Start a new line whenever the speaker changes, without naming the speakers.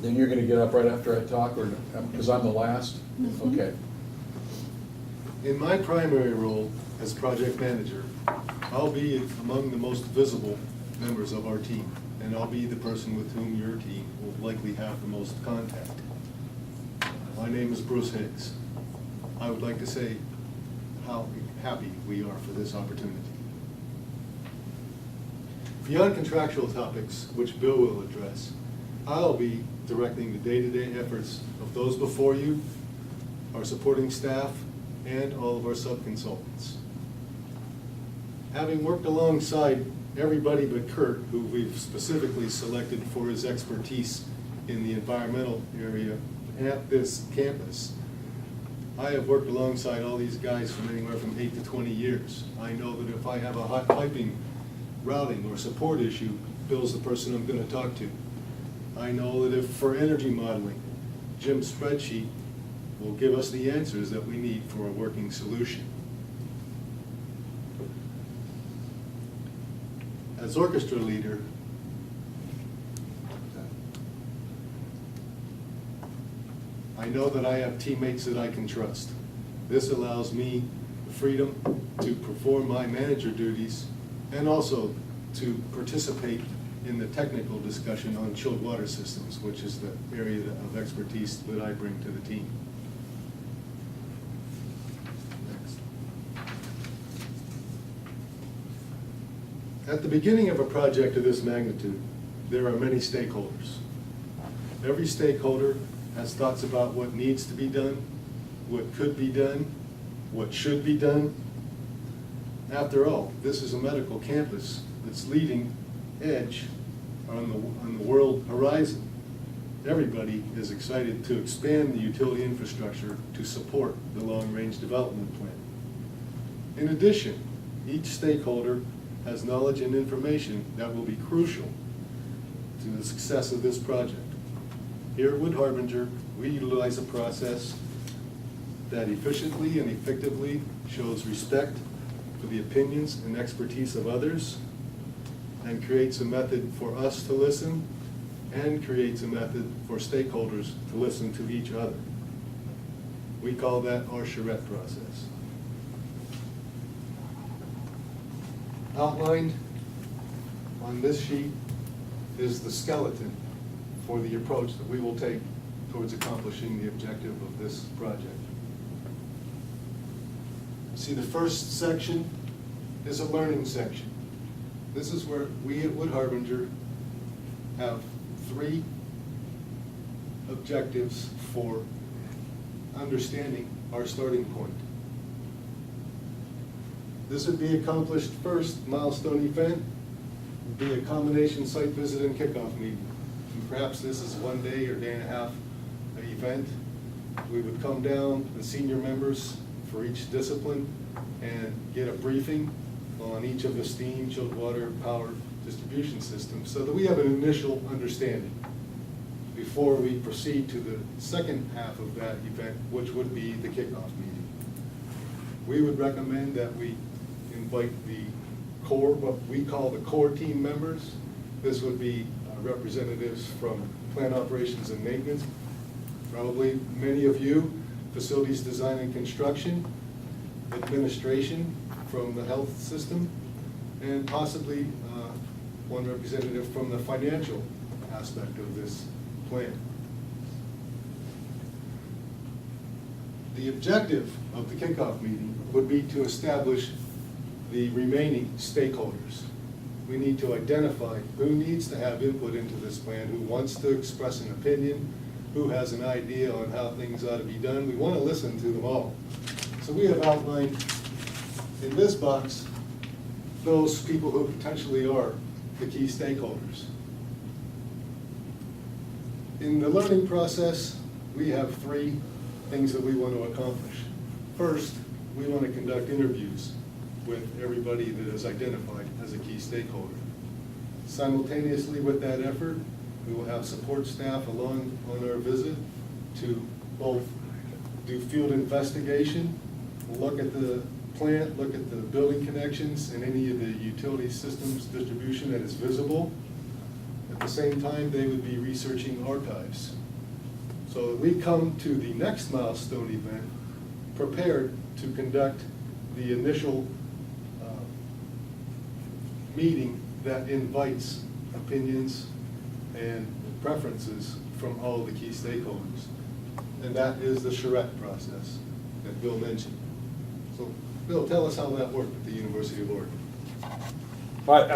Then you're gonna get up right after I talk, or, because I'm the last? Okay.
In my primary role as project manager, I'll be among the most visible members of our team, and I'll be the person with whom your team will likely have the most contact. My name is Bruce Higgs. I would like to say how happy we are for this opportunity. Beyond contractual topics, which Bill will address, I'll be directing the day-to-day efforts of those before you, our supporting staff, and all of our sub-consultants. Having worked alongside everybody but Kurt, who we've specifically selected for his expertise in the environmental area at this campus, I have worked alongside all these guys from anywhere from 8 to 20 years. I know that if I have a hot piping, routing, or support issue, Bill's the person I'm going to talk to. I know that if for energy modeling, Jim's spreadsheet will give us the answers that we need for a working solution. As orchestra leader, I know that I have teammates that I can trust. This allows me the freedom to perform my manager duties and also to participate in the technical discussion on chilled water systems, which is the area of expertise that I bring to the team. Next. At the beginning of a project of this magnitude, there are many stakeholders. Every stakeholder has thoughts about what needs to be done, what could be done, what should be done. After all, this is a medical campus that's leading edge on the world horizon. Everybody is excited to expand the utility infrastructure to support the long-range development plan. In addition, each stakeholder has knowledge and information that will be crucial to the success of this project. Here at Wood Harbinger, we utilize a process that efficiently and effectively shows respect for the opinions and expertise of others, and creates a method for us to listen, and creates a method for stakeholders to listen to each other. We call that our charrette process. Outlined on this sheet is the skeleton for the approach that we will take towards accomplishing the objective of this project. See, the first section is a learning section. This is where we at Wood Harbinger have 3 objectives for understanding our starting point. This would be accomplished first milestone event, would be a combination site visit and kickoff meeting. And perhaps this is 1 day or day and a half event. We would come down, the senior members for each discipline, and get a briefing on each of the steam, chilled water, power distribution systems, so that we have an initial understanding before we proceed to the second half of that event, which would be the kickoff meeting. We would recommend that we invite the core, what we call the core team members. This would be representatives from plant operations and maintenance, probably many of you, facilities design and construction, administration from the health system, and possibly one representative from the financial aspect of this plan. The objective of the kickoff meeting would be to establish the remaining stakeholders. We need to identify who needs to have input into this plan, who wants to express an opinion, who has an idea on how things ought to be done. We want to listen to them all. So we have outlined in this box those people who potentially are the key stakeholders. In the learning process, we have 3 things that we want to accomplish. First, we want to conduct interviews with everybody that is identified as a key stakeholder. Simultaneously with that effort, we will have support staff along on our visit to both do field investigation, look at the plant, look at the building connections and any of the utility systems distribution that is visible. At At the same time, they would be researching archives. So we come to the next milestone event prepared to conduct the initial meeting that invites opinions and preferences from all the key stakeholders. And that is the charrette process that Bill mentioned. So, Bill, tell us how that worked at the University of Oregon.
But